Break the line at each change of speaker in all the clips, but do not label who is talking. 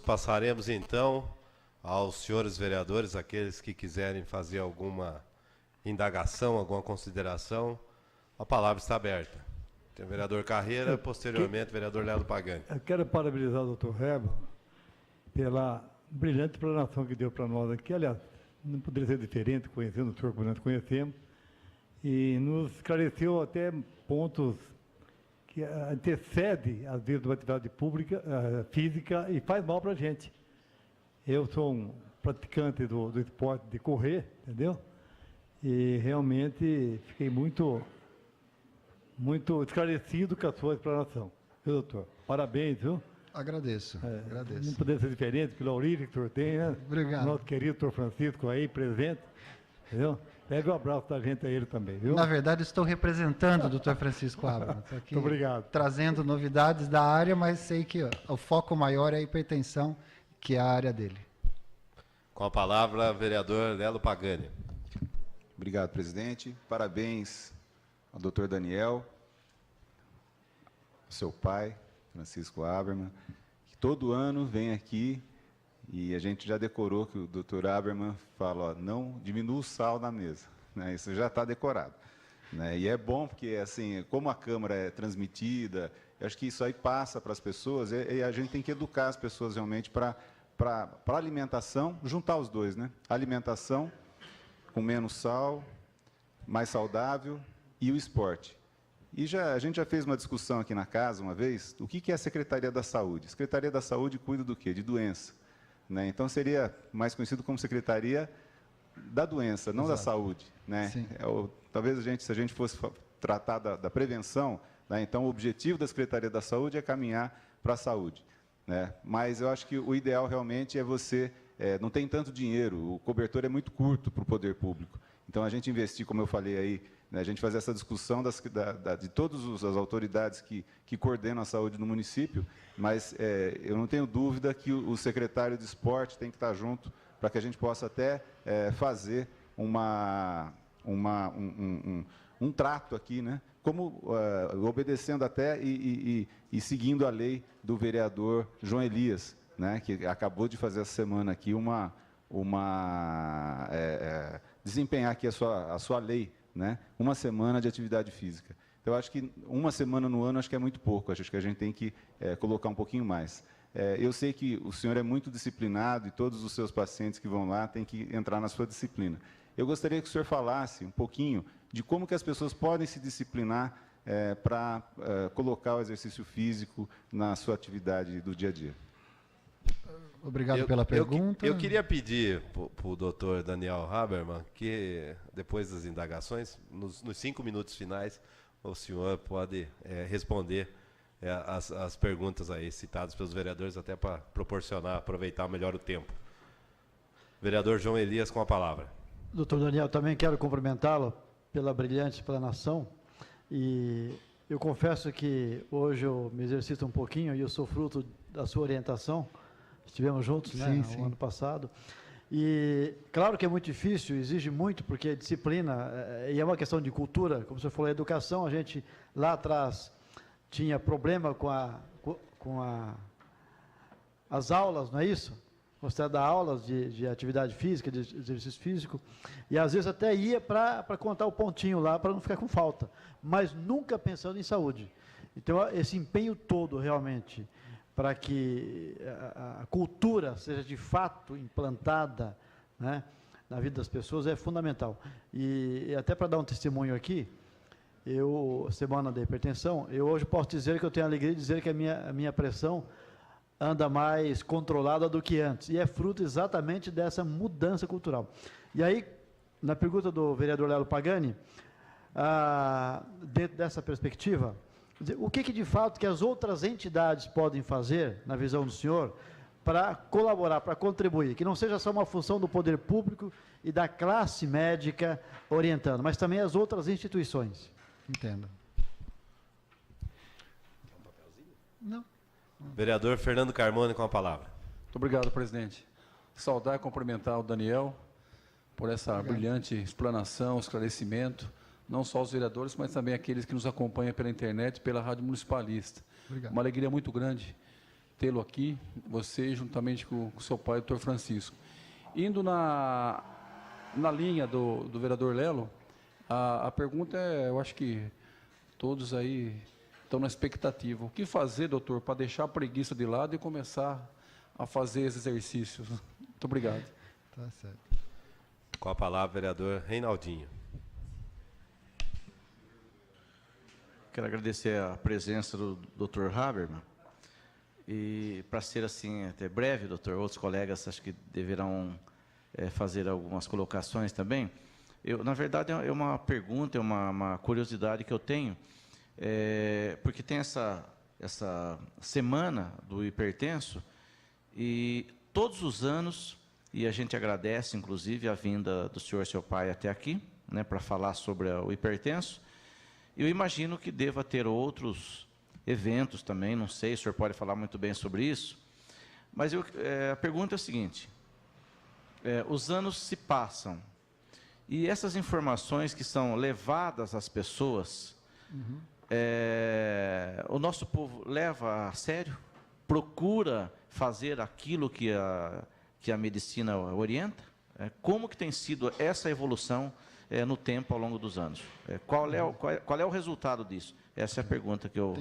Passaremos então aos senhores vereadores, aqueles que quiserem fazer alguma indagação, alguma consideração. A palavra está aberta. Tem o vereador Carreira, posteriormente o vereador Lelo Pagani.
Eu quero parabenizar o doutor Heber pela brilhante explanação que deu para nós aqui. Aliás, não poderia ser diferente, conhecendo o senhor como nós conhecemos, e nos esclareceu até pontos que antecede, às vezes, uma atividade pública, física, e faz mal para a gente. Eu sou um praticante do esporte de correr, entendeu? E realmente fiquei muito esclarecido com a sua explanação. Viu, doutor? Parabéns, viu?
Agradeço, agradeço.
Não poderia ser diferente pela origem que o senhor tem, né?
Obrigado.
Nosso querido doutor Francisco aí, presente, entendeu? Pega um abraço da gente a ele também, viu?
Na verdade, estou representando o doutor Francisco Abrams. Aqui,
muito obrigado.
Trazendo novidades da área, mas sei que o foco maior é a hipertensão, que é a área dele.
Com a palavra, vereador Lelo Pagani.
Obrigado, presidente. Parabéns ao doutor Daniel, seu pai, Francisco Aberman, que todo ano vem aqui e a gente já decorou que o doutor Aberman fala, ó, não diminua o sal na mesa, né? Isso já está decorado, né? E é bom porque, assim, como a Câmara é transmitida, eu acho que isso aí passa para as pessoas e a gente tem que educar as pessoas realmente para a alimentação, juntar os dois, né? Alimentação com menos sal, mais saudável, e o esporte. E a gente já fez uma discussão aqui na casa uma vez, o que é a Secretaria da Saúde? A Secretaria da Saúde cuida do quê? De doença, né? Então seria mais conhecido como Secretaria da Doença, não da Saúde, né? Talvez se a gente fosse tratar da prevenção, né? Então o objetivo da Secretaria da Saúde é caminhar para a saúde, né? Mas eu acho que o ideal realmente é você, não tem tanto dinheiro, o cobertor é muito curto para o poder público. Então, a gente investir, como eu falei aí, né, a gente fazer essa discussão de todas as autoridades que coordenam a saúde no município, mas eu não tenho dúvida que o secretário de esporte tem que estar junto para que a gente possa até fazer um trato aqui, né, como obedecendo até e seguindo a lei do vereador João Elias, né, que acabou de fazer essa semana aqui desempenhar aqui a sua lei, né? Uma semana de atividade física. Então, eu acho que uma semana no ano acho que é muito pouco, acho que a gente tem que colocar um pouquinho mais. Eu sei que o senhor é muito disciplinado e todos os seus pacientes que vão lá têm que entrar na sua disciplina. Eu gostaria que o senhor falasse um pouquinho de como que as pessoas podem se disciplinar para colocar o exercício físico na sua atividade do dia a dia.
Obrigado pela pergunta.
Eu queria pedir para o doutor Daniel Haberman que, depois das indagações, nos 5 minutos finais, o senhor pode responder as perguntas aí citadas pelos vereadores, até para aproveitar melhor o tempo. Vereador João Elias, com a palavra.
Doutor Daniel, também quero cumprimentá-lo pela brilhante explanação. E eu confesso que hoje eu me exercito um pouquinho e eu sou fruto da sua orientação. Estivemos juntos, né, no ano passado. E, claro que é muito difícil, exige muito, porque é disciplina, e é uma questão de cultura. Como o senhor falou, a educação, a gente lá atrás tinha problema com as aulas, não é isso? Você dá aulas de atividade física, de exercício físico, e às vezes até ia para contar o pontinho lá, para não ficar com falta, mas nunca pensando em saúde. Então, esse empenho todo, realmente, para que a cultura seja de fato implantada, né, na vida das pessoas é fundamental. E até para dar um testemunho aqui, semana da hipertensão, eu hoje posso dizer que eu tenho a alegria de dizer que a minha pressão anda mais controlada do que antes, e é fruto exatamente dessa mudança cultural. E aí, na pergunta do vereador Lelo Pagani, dentro dessa perspectiva, o que de fato que as outras entidades podem fazer, na visão do senhor, para colaborar, para contribuir, que não seja só uma função do poder público e da classe médica orientando, mas também as outras instituições?
Entendo. Não.
Vereador Fernando Carmona, com a palavra.
Muito obrigado, presidente. Saudar e cumprimentar o Daniel por essa brilhante explanação, esclarecimento, não só os vereadores, mas também aqueles que nos acompanham pela internet, pela Rádio Municipalista.
Obrigado.
Uma alegria muito grande tê-lo aqui, você juntamente com o seu pai, o doutor Francisco. Indo na linha do vereador Lelo, a pergunta é, eu acho que todos aí estão na expectativa. O que fazer, doutor, para deixar a preguiça de lado e começar a fazer esses exercícios? Muito obrigado.
Tá certo.
Com a palavra, vereador Reinaldinho.
Quero agradecer a presença do Dr. Habermann. E, para ser assim até breve, doutor, outros colegas acho que deverão fazer algumas colocações também. Na verdade, é uma pergunta, é uma curiosidade que eu tenho, porque tem essa semana do hipertenso, e todos os anos, e a gente agradece, inclusive, a vinda do senhor, seu pai, até aqui, né, para falar sobre o hipertenso. Eu imagino que deva ter outros eventos também, não sei, o senhor pode falar muito bem sobre isso, mas a pergunta é a seguinte, os anos se passam, e essas informações que são levadas às pessoas, o nosso povo leva a sério, procura fazer aquilo que a medicina orienta? Como que tem sido essa evolução no tempo, ao longo dos anos? Qual é o resultado disso? Essa é a pergunta que eu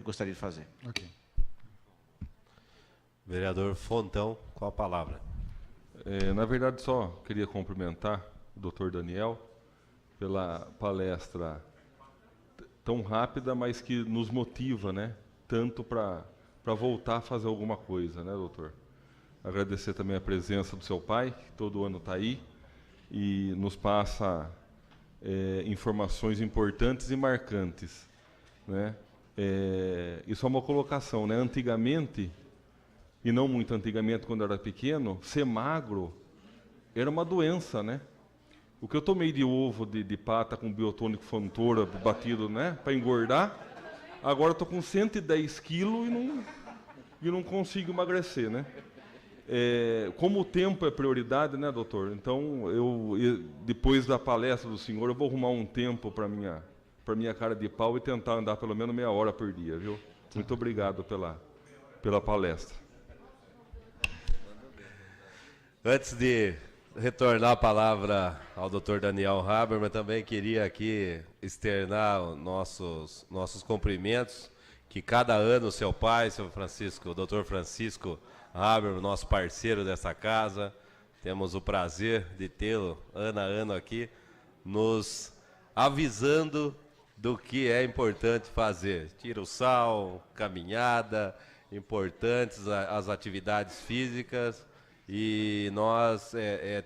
gostaria de fazer.
Ok.
Vereador Fontão, com a palavra.
Na verdade, só queria cumprimentar o doutor Daniel pela palestra tão rápida, mas que nos motiva, né, tanto para voltar a fazer alguma coisa, né, doutor? Agradecer também a presença do seu pai, que todo ano está aí, e nos passa informações importantes e marcantes, né? Isso é uma colocação, né? Antigamente, e não muito antigamente, quando eu era pequeno, ser magro era uma doença, né? O que eu tomei de ovo de pata com biotônico Fontoura batido, né, para engordar, agora estou com 110 quilos e não consigo emagrecer, né? Como o tempo é prioridade, né, doutor? Então, depois da palestra do senhor, eu vou arrumar um tempo para minha cara de pau e tentar andar pelo menos meia hora por dia, viu? Muito obrigado pela palestra.
Antes de retornar a palavra ao doutor Daniel Habermann, também queria aqui externar os nossos cumprimentos, que cada ano o seu pai, seu Francisco, o doutor Francisco Habermann, nosso parceiro dessa casa, temos o prazer de tê-lo ano a ano aqui, nos avisando do que é importante fazer. Tira o sal, caminhada, importantes as atividades físicas, e nós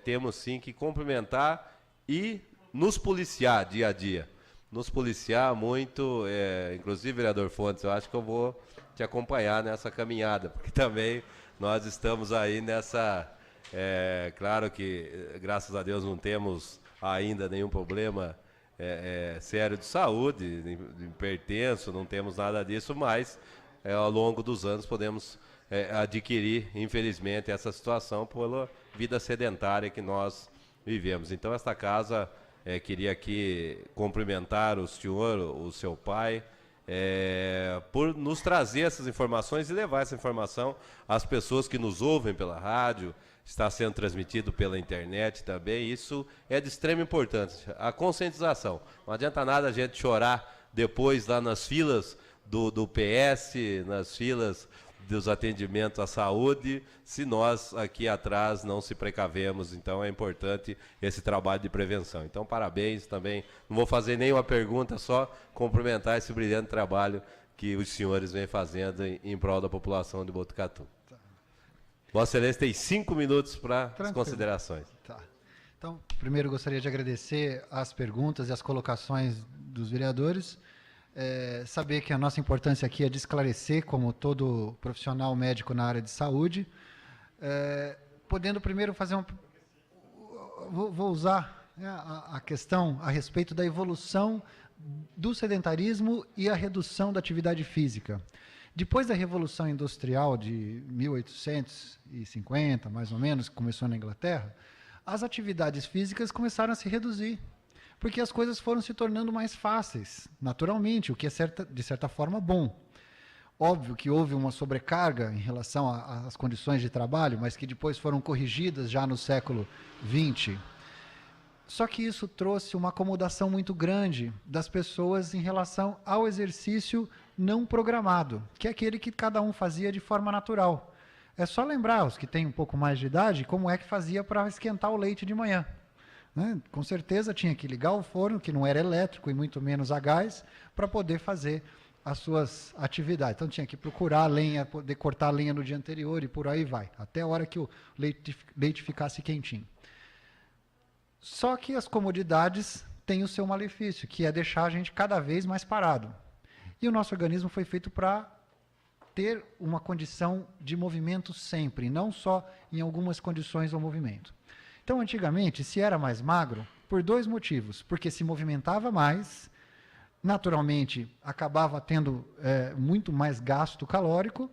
temos sim que cumprimentar e nos policiar dia a dia. Nos policiar muito, inclusive, vereador Fontes, eu acho que eu vou te acompanhar nessa caminhada, porque também nós estamos aí nessa... claro que, graças a Deus, não temos ainda nenhum problema sério de saúde, de hipertenso, não temos nada disso, mas ao longo dos anos podemos adquirir, infelizmente, essa situação pela vida sedentária que nós vivemos. Então, esta casa, queria aqui cumprimentar o senhor, o seu pai, por nos trazer essas informações e levar essa informação às pessoas que nos ouvem pela rádio, está sendo transmitido pela internet também. Isso é de extrema importância, a conscientização. Não adianta nada a gente chorar depois lá nas filas do PS, nas filas dos atendimentos à saúde, se nós aqui atrás não se precavemos. Então é importante esse trabalho de prevenção. Então, parabéns também. Não vou fazer nenhuma pergunta, só cumprimentar esse brilhante trabalho que os senhores vêm fazendo em prol da população de Botucatu. Tá. Vossa Excelência tem 5 minutos para as considerações.
Tá. Então, primeiro gostaria de agradecer as perguntas e as colocações dos vereadores. Saber que a nossa importância aqui é de esclarecer, como todo profissional médico na área de saúde, podendo primeiro fazer vou usar a questão a respeito da evolução do sedentarismo e a redução da atividade física. Depois da Revolução Industrial de 1850, mais ou menos, que começou na Inglaterra, as atividades físicas começaram a se reduzir, porque as coisas foram se tornando mais fáceis, naturalmente, o que é de certa forma bom. Óbvio que houve uma sobrecarga em relação às condições de trabalho, mas que depois foram corrigidas já no século XX. Só que isso trouxe uma acomodação muito grande das pessoas em relação ao exercício não programado, que é aquele que cada um fazia de forma natural. É só lembrar, os que têm um pouco mais de idade, como é que fazia para esquentar o leite de manhã. Né? Com certeza tinha que ligar o forno, que não era elétrico e muito menos a gás, para poder fazer as suas atividades. Então tinha que procurar a lenha, poder cortar a lenha no dia anterior e por aí vai, até a hora que o leite ficasse quentinho. Só que as comodidades têm o seu malefício, que é deixar a gente cada vez mais parado. E o nosso organismo foi feito para ter uma condição de movimento sempre, não só em algumas condições do movimento. Então, antigamente, se era mais magro, por 2 motivos. Porque se movimentava mais, naturalmente, acabava tendo muito mais gasto calórico.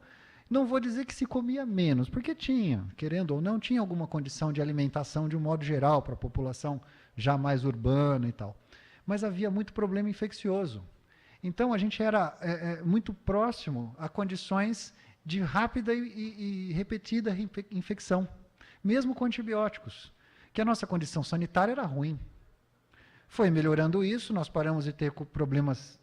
Não vou dizer que se comia menos, porque tinha, querendo ou não, tinha alguma condição de alimentação de um modo geral para a população já mais urbana e tal. Mas havia muito problema infeccioso. Então, a gente era muito próximo a condições de rápida e repetida infecção, mesmo com antibióticos, que a nossa condição sanitária era ruim. Foi melhorando isso, nós paramos de ter problemas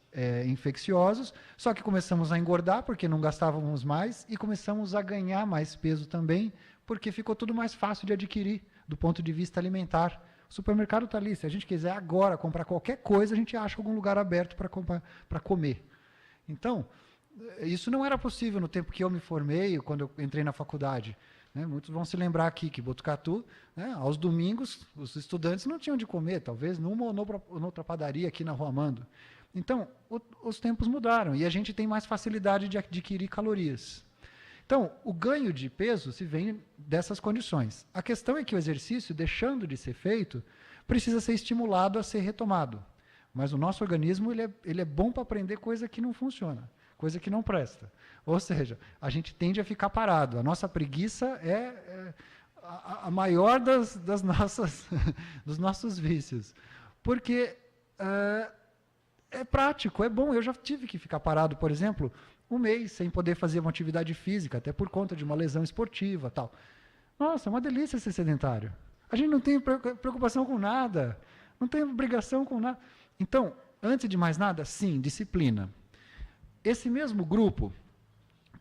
infecciosos, só que começamos a engordar porque não gastávamos mais e começamos a ganhar mais peso também, porque ficou tudo mais fácil de adquirir do ponto de vista alimentar. O supermercado está ali, se a gente quiser agora comprar qualquer coisa, a gente acha algum lugar aberto para comer. Então, isso não era possível no tempo que eu me formei, quando eu entrei na faculdade. Né? Muitos vão se lembrar aqui que Botucatu, né, aos domingos, os estudantes não tinham de comer, talvez numa ou noutra padaria aqui na Rua Amando. Então, os tempos mudaram e a gente tem mais facilidade de adquirir calorias. Então, o ganho de peso se vem dessas condições. A questão é que o exercício, deixando de ser feito, precisa ser estimulado a ser retomado. Mas o nosso organismo ele é bom para aprender coisa que não funciona, coisa que não presta. Ou seja, a gente tende a ficar parado. A nossa preguiça é a maior dos nossos vícios. Porque é prático, é bom. Eu já tive que ficar parado, por exemplo, 1 mês sem poder fazer uma atividade física, até por conta de uma lesão esportiva, tal. Nossa, é uma delícia ser sedentário. A gente não tem preocupação com nada, não tem obrigação com nada. Então, antes de mais nada, sim, disciplina. Esse mesmo grupo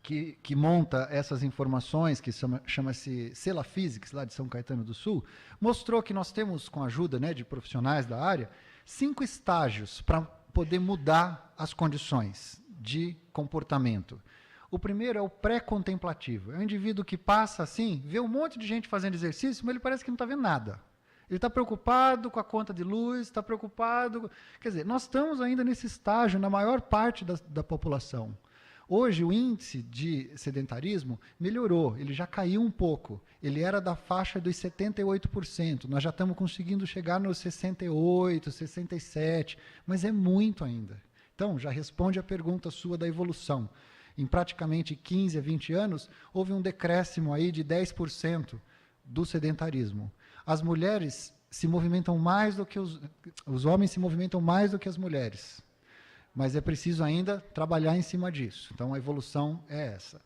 que monta essas informações, que chama-se Sela Physics, lá de São Caetano do Sul, mostrou que nós temos, com a ajuda, né, de profissionais da área, 5 estágios para poder mudar as condições de comportamento. O primeiro é o pré-contemplativo. É o indivíduo que passa assim, vê um monte de gente fazendo exercício, mas ele parece que não está vendo nada. Ele está preocupado com a conta de luz, está preocupado... Quer dizer, nós estamos ainda nesse estágio na maior parte da população. Hoje, o índice de sedentarismo melhorou, ele já caiu um pouco. Ele era da faixa dos 78%. Nós já estamos conseguindo chegar nos 68%, 67%, mas é muito ainda. Então, já responde a pergunta sua da evolução. Em praticamente 15 a 20 anos, houve um decréscimo aí de 10% do sedentarismo. As mulheres se movimentam mais do que os homens se movimentam mais do que as mulheres. Mas é preciso ainda trabalhar em cima disso. Então, a evolução é essa.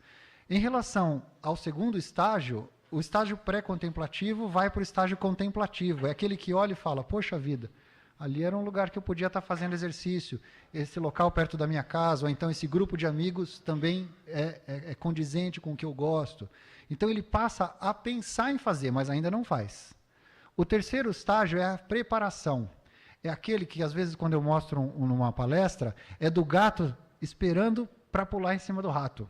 Em relação ao segundo estágio, o estágio pré-contemplativo vai para o estágio contemplativo. É aquele que olha e fala, poxa vida, ali era um lugar que eu podia estar fazendo exercício, esse local perto da minha casa, ou então esse grupo de amigos também é condizente com o que eu gosto. Então, ele passa a pensar em fazer, mas ainda não faz. O terceiro estágio é a preparação. É aquele que, às vezes, quando eu mostro numa palestra, é do gato esperando para pular em cima do rato.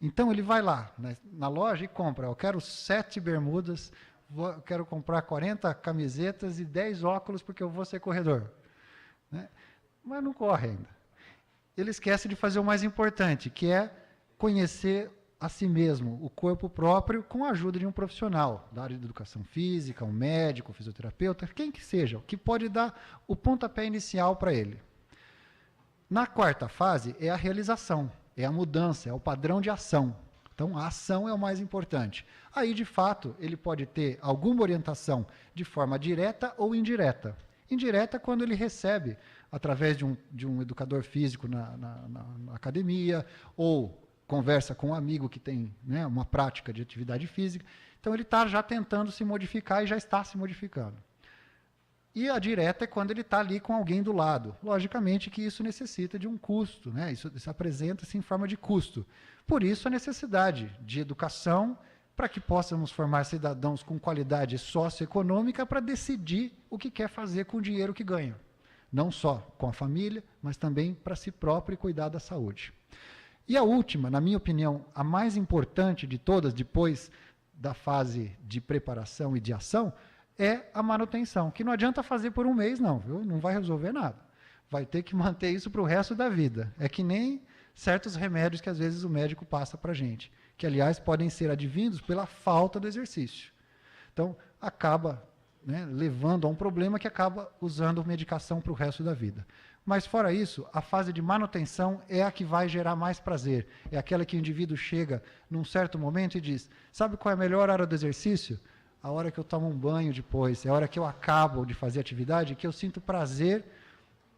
Então, ele vai lá na loja e compra. Eu quero 7 bermudas, eu quero comprar 40 camisetas e 10 óculos porque eu vou ser corredor. Né? Mas não corre ainda. Ele esquece de fazer o mais importante, que é conhecer a si mesmo, o corpo próprio, com a ajuda de um profissional da área de educação física, um médico, um fisioterapeuta, quem que seja, que pode dar o pontapé inicial para ele. Na quarta fase é a realização, é a mudança, é o padrão de ação. Então, a ação é o mais importante. Aí, de fato, ele pode ter alguma orientação de forma direta ou indireta. Indireta quando ele recebe através de um educador físico na academia, ou conversa com um amigo que tem, né, uma prática de atividade física. Então, ele está já tentando se modificar e já está se modificando. E a direta é quando ele está ali com alguém do lado. Logicamente que isso necessita de um custo, né? Isso apresenta-se em forma de custo. Por isso, a necessidade de educação para que possamos formar cidadãos com qualidade socioeconômica para decidir o que quer fazer com o dinheiro que ganha. Não só com a família, mas também para si próprio e cuidar da saúde. E a última, na minha opinião, a mais importante de todas, depois da fase de preparação e de ação, é a manutenção, que não adianta fazer por um mês, não, viu? Não vai resolver nada. Vai ter que manter isso para o resto da vida. É que nem certos remédios que às vezes o médico passa para a gente, que, aliás, podem ser advindos pela falta do exercício. Então, acaba, né, levando a um problema que acaba usando medicação para o resto da vida. Mas, fora isso, a fase de manutenção é a que vai gerar mais prazer. É aquela que o indivíduo chega num certo momento e diz, sabe qual é a melhor hora do exercício? A hora que eu tomo um banho depois, é a hora que eu acabo de fazer atividade, que eu sinto prazer,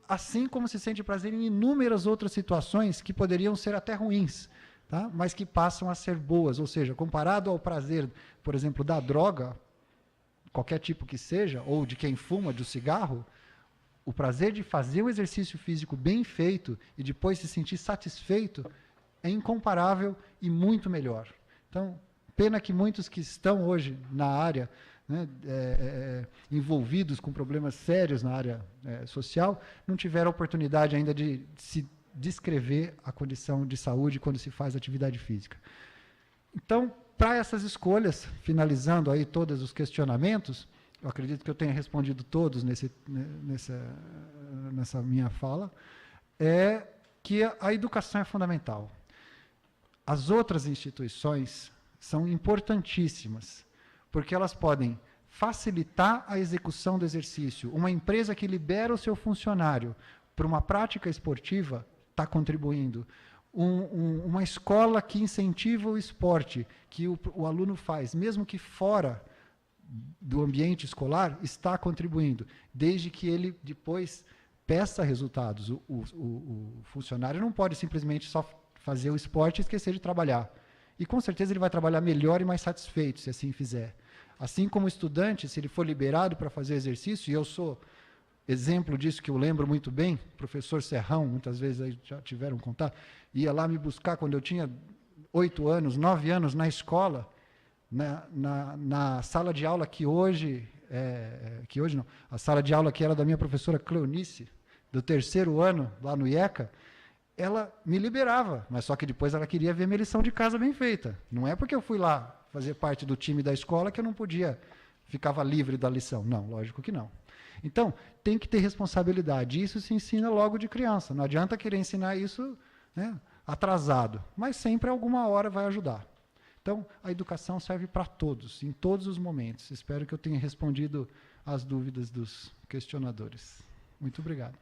assim como se sente prazer em inúmeras outras situações que poderiam ser até ruins, tá? Mas que passam a ser boas. Ou seja, comparado ao prazer, por exemplo, da droga, qualquer tipo que seja, ou de quem fuma, do cigarro, o prazer de fazer o exercício físico bem feito e depois se sentir satisfeito é incomparável e muito melhor. Então, pena que muitos que estão hoje na área, né, envolvidos com problemas sérios na área social, não tiveram oportunidade ainda de se descrever a condição de saúde quando se faz atividade física. Então, para essas escolhas, finalizando aí todos os questionamentos, eu acredito que eu tenha respondido todos nessa minha fala, é que a educação é fundamental. As outras instituições são importantíssimas, porque elas podem facilitar a execução do exercício. Uma empresa que libera o seu funcionário para uma prática esportiva está contribuindo. Uma escola que incentiva o esporte, que o aluno faz, mesmo que fora do ambiente escolar, está contribuindo, desde que ele depois peça resultados. O funcionário não pode simplesmente só fazer o esporte e esquecer de trabalhar. E com certeza ele vai trabalhar melhor e mais satisfeito, se assim fizer. Assim como o estudante, se ele for liberado para fazer exercício, e eu sou exemplo disso que eu lembro muito bem, o professor Serrão, muitas vezes aí já tiveram contato, ia lá me buscar quando eu tinha 8 anos, 9 anos, na escola, na sala de aula que hoje não, a sala de aula que era da minha professora Cleonice, do 3º ano, lá no IECA, ela me liberava, mas só que depois ela queria ver minha lição de casa bem feita. Não é porque eu fui lá fazer parte do time da escola que eu não podia, ficava livre da lição. Não, lógico que não. Então, tem que ter responsabilidade. Isso se ensina logo de criança. Não adianta querer ensinar isso, né, atrasado, mas sempre alguma hora vai ajudar. Então, a educação serve para todos, em todos os momentos. Espero que eu tenha respondido às dúvidas dos questionadores. Muito obrigado.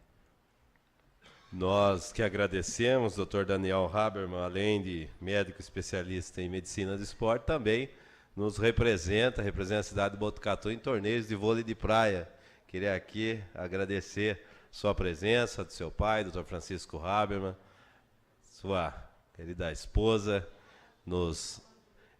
Nós que agradecemos, Dr. Daniel Habermann, além de médico especialista em medicina do esporte, também nos representa a cidade de Botucatu em torneios de vôlei de praia. Queria aqui agradecer sua presença, do seu pai, Dr. Francisco Habermann, sua querida esposa, nos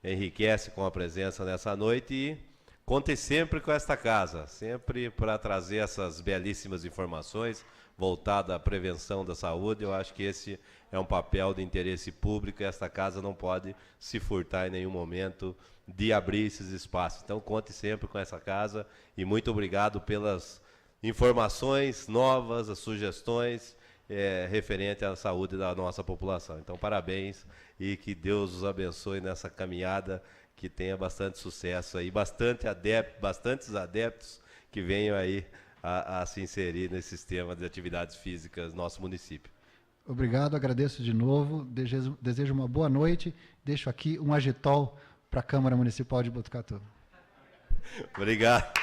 enriquece com a presença nessa noite e conte sempre com esta casa, sempre para trazer essas belíssimas informações voltada à prevenção da saúde. Eu acho que esse é um papel de interesse público e esta casa não pode se furtar em nenhum momento de abrir esses espaços. Então, conte sempre com essa casa e muito obrigado pelas informações novas, as sugestões referente à saúde da nossa população. Então, parabéns e que Deus os abençoe nessa caminhada, que tenha bastante sucesso aí, bastantes adeptos que venham aí a se inserir nesse sistema de atividades físicas no nosso município.
Obrigado, agradeço de novo, desejo uma boa noite, deixo aqui um agitol para a Câmara Municipal de Botucatu.
Obrigado.